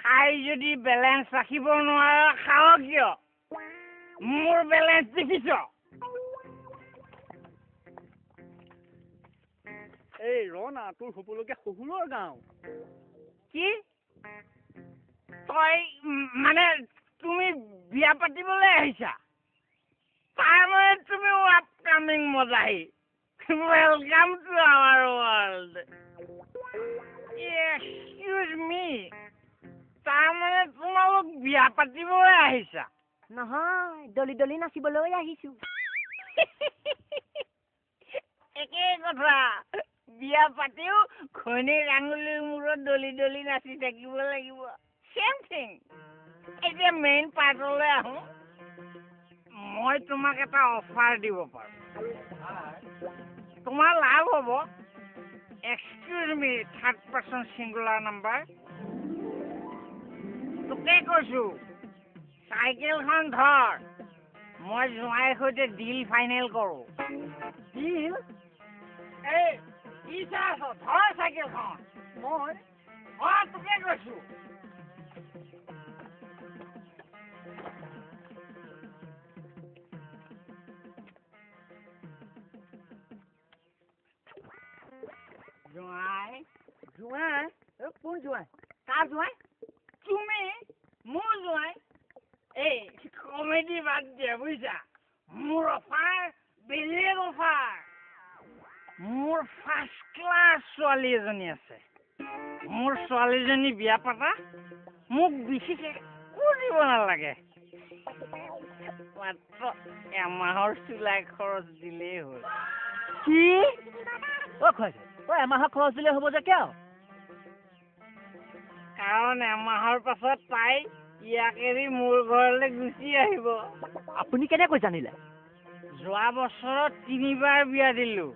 খাই যদি বেলেঞ্চ ৰাখিব নোৱাৰা খাও কিয় মোৰ বেলেঞ্চ দেখিছ এই ৰনা তোৰ হ'বলগীয়া শহুৰৰ গাঁও কি তই মানে তুমি বিয়া পাতিবলৈ আহিছা তাৰমানে তুমি আপকামিং মজাহি welcome to our world excuse me তাৰমানে তোমালোক বিয়া পাতিবলৈ আহিছা নহয় দলি দলি নাচিবলৈ আহিছো একেই কথা বিয়া পাতিও ঘৈণীৰ আঙুলিৰ মূৰত দলি দলি নাচি থাকিব লাগিব চেম থিং এতিয়া মেইন পাৰ্টলৈ আহো মই তোমাক এটা অফাৰ দিব পাৰো তোমাৰ লাভ হ'ব এক্সকিউজ মি থাৰ্ড পাৰ্চন ছিংগুলাৰ নাম্বাৰ তোকে কৈছো চাইকেলখন ধৰ মই জোঁৱাইৰ সৈতে ডিল ফাইনেল কৰো ডিল এই কি চাই আছ ধৰ চাইকেলখন মই তোকে কৈছো জোঁৱাই জোঁৱাই কোন জোঁৱাই কাৰ জোঁৱাই তুমি মোৰ জোঁৱাই এই কমেডি বাদ দিয়া বুজিছা মোৰ অফাৰ বেলেগ অফাৰ মোৰ ফাৰ্ষ্ট ক্লাছ ছোৱালী এজনী আছে মোৰ ছোৱালীজনী বিয়া পাতা মোক বিশেষ একো দিব নালাগে মাত্ৰ এমাহৰ চিলাই খৰচ দিলেই হ'ল কি এমাহৰ খৰচ দিলে হ'ব যে কিয় কাৰণ এমাহৰ পাছত তাই ইয়াক এৰি মোৰ ঘৰলৈ গুচি আহিব আপুনি কেনেকৈ জানিলে যোৱা বছৰত 3বাৰ বিয়া দিলো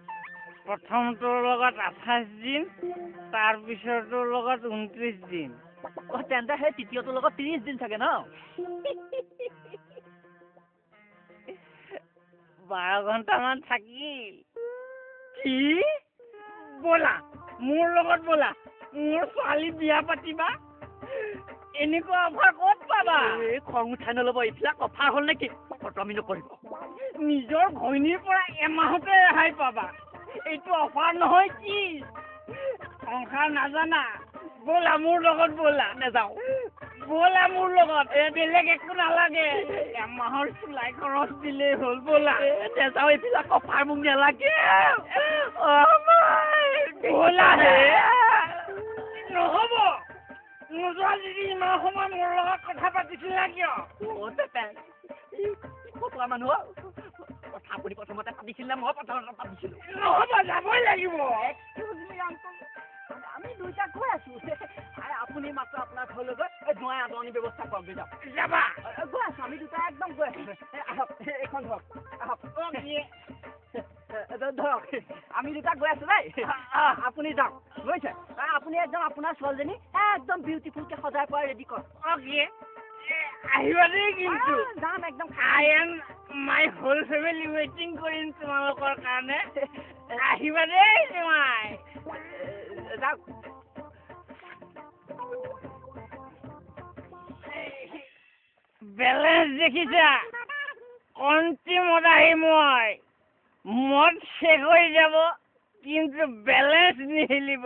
প্ৰথমটোৰ লগত 28 দিন তাৰপিছৰটোৰ লগত 29 দিন তেন্তে সেই তৃতীয়টোৰ লগত 30 দিন থাকে ন 12 ঘণ্টামান থাকিল কি ব'লা মোৰ লগত ব'লা মোৰ ছোৱালী বিয়া পাতিবা এনেকুৱা অফাৰ ক'ত পাবা এই খং উঠাই নল'ব এইবিলাক অফাৰ হ'ল নেকি ফটোৱামি নকৰিব নিজৰ ঘৈণীৰ পৰা এমাহতে ৰেহাই পাবা এইটো অফাৰ নহয় কি সংসাৰ নাজানা ব'লা মোৰ লগত ব'লা নেযাওঁ ব'লা মোৰ লগত বেলেগ একো নালাগে এমাহৰ চিলাই খৰচ দিলেই হ'ল ব'লা নেযাওঁ এইবিলাক অফাৰ মোক নালাগে ব'লা নহ'ব নোযোৱা যদি ইমান সময় মোৰ লগত কথা পাতিছিলা কিয় ফটোৱা মানুহ কথা আপুনি প্ৰথমতে পাতিছিল নে মই প্ৰথমতে পাতিছিলোঁ নহ'ব যাবই লাগিব আমি দুইটা গৈ আছো আপুনি মাত্ৰ আপোনাৰ ঘৰলৈ গৈ জোঁৱাই আদৰণি ব্যৱস্থা কৰক যাওক যাবা গৈ আছো আমি দুটা একদম গৈ আছো আহক এইখন ধৰক আহক ধৰক আমি দুটা গৈ আছো দেই আপুনি যাওক গৈছে আপুনি একদম আপোনাৰ ছোৱালীজনী একদম বিউটিফুলকে সজাই পৰাই ৰেডি কৰক আহিবা দেই কিন্তু যাম একদম I am my whole family ৱেইটিং কৰিম তোমালোকৰ কাৰণে আহিবা দেই জোঁৱাই যাওক বেলেঞ্চ দেখিছা অন্তিমত আহি মই মদ শেষ হৈ যাব কিন্তু বেলেঞ্চ নিহিলিব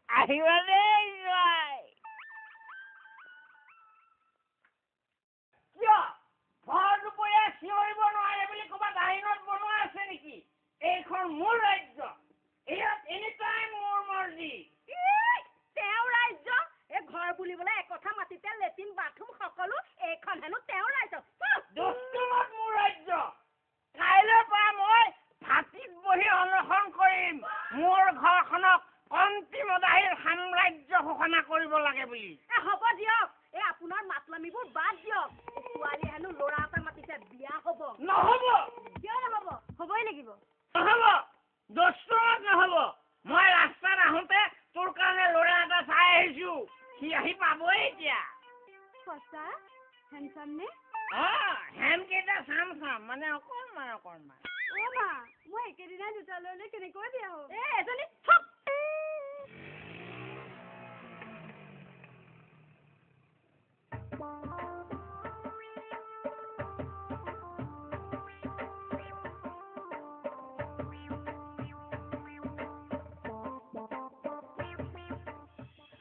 আহিবা দেই জোঁৱাই কিয় ভৰ দুপৰীয়া চিঞৰিব নোৱাৰে বুলি ক'ৰবাত আইনত বনোৱা আছে নেকি এইখন মোৰ ৰাজ্য ইয়াত এনি টাইম মোৰ মৰ্জি তেওঁ ৰাজ্য এই ঘৰ বুলিবলৈ একথা মাতিতে লেট্ৰিন বাথৰুম সকলো এইখন হেনো তেওঁ ৰাজ্য দস্তুৰত মোৰ ৰাজ্য কাইলৈৰ পৰা মই ভাতিত বহি অনশন কৰিম মোৰ ঘৰখনক অন্তিমদাহীৰ সাম্ৰাজ্য ঘোষণা কৰিব লাগে বুলি হ'ব দিয়ক এই আপোনাৰ মাতলামিবোৰ বাদ দিয়ক ছোৱালী হেনো ল'ৰা এটা মাতিছে বিয়া হ'ব নহ'ব কিয় নহ'ব হ'বই লাগিব নহ'ব দস্তুৰত নহ'ব মই ৰাস্তাত আহোঁতে তোৰ কাৰণে ল'ৰা এটা চাই আহিছো সি আহি পাবই এতিয়া সঁচা হেণ্ডচাম নে হেন কেইটা চাম মানে অকণমান অ' মা মই একেদিনাই দুটা ল'লে কেনেকৈ বিয়া হ'ব এজনী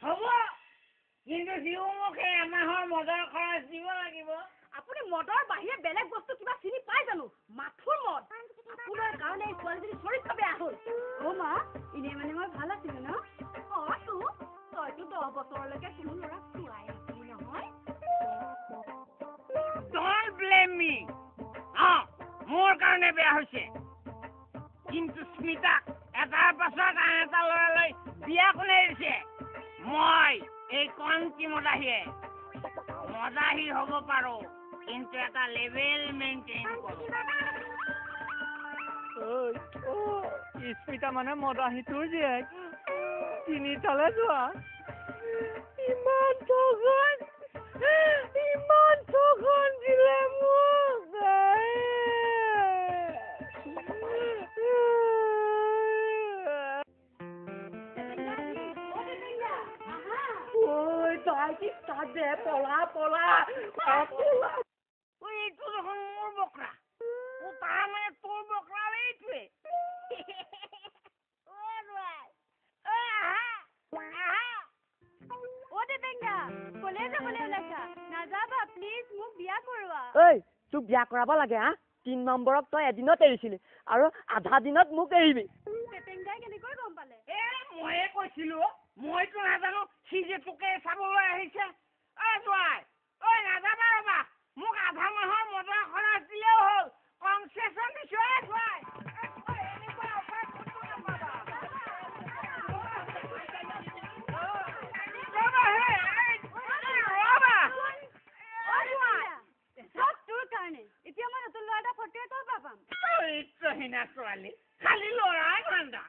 হ'ব কিন্তু সিও মোক এই এমাহৰ মদৰ খৰচ দিব লাগিব আপুনি মদৰ বাহিৰে বেলেগ বস্তু কিবা চিনি পাই জানো মাথুৰ মদ আপোনাৰ কাৰণে এই ছোৱালীজনী চৰিত্ৰ বেয়া হ'ল অ' মা এনেই মানে মই ভাল আছিলো ন তইতো 10 বছৰলৈকে কোনো ল'ৰাক চোৱাই নাছিলি নহয় Don't blame me. মোৰ কাৰণে বেয়া হৈছে কিন্তু স্মিতাক এটাৰ পাছত আন এটা ল'ৰালৈ বিয়া কোনে দিছে মই এই কণটি মদাহী হ'ব পাৰো কিন্তু এটা লেভেল মেইনটেইন কৰোঁ স্মিতা মানে মদাহীটোৰ জীয়েক তিনিটালে যোৱা ইমান ঠগন দিলে মোক এইটো দেখোন মোৰ বকৰা তাৰ মানে তোৰ বকৰা এইটোৱে তোক বিয়া কৰাব লাগে 3 নম্বৰক তই এদিনত এৰিছিলি আৰু আধা দিনত মোক এৰিবি কেনেকৈ গম পালে ময়ে কৈছিলো মইতো নাজানো সি যে তোকে চাবলৈ আহিছে নাযাবা ৰবা মোক আধা মাহৰ মদৰ খৰচ দিলেও হ'ল কনচেচন দিছো ছোৱালী খালি লৰাই ঠাণ্ডা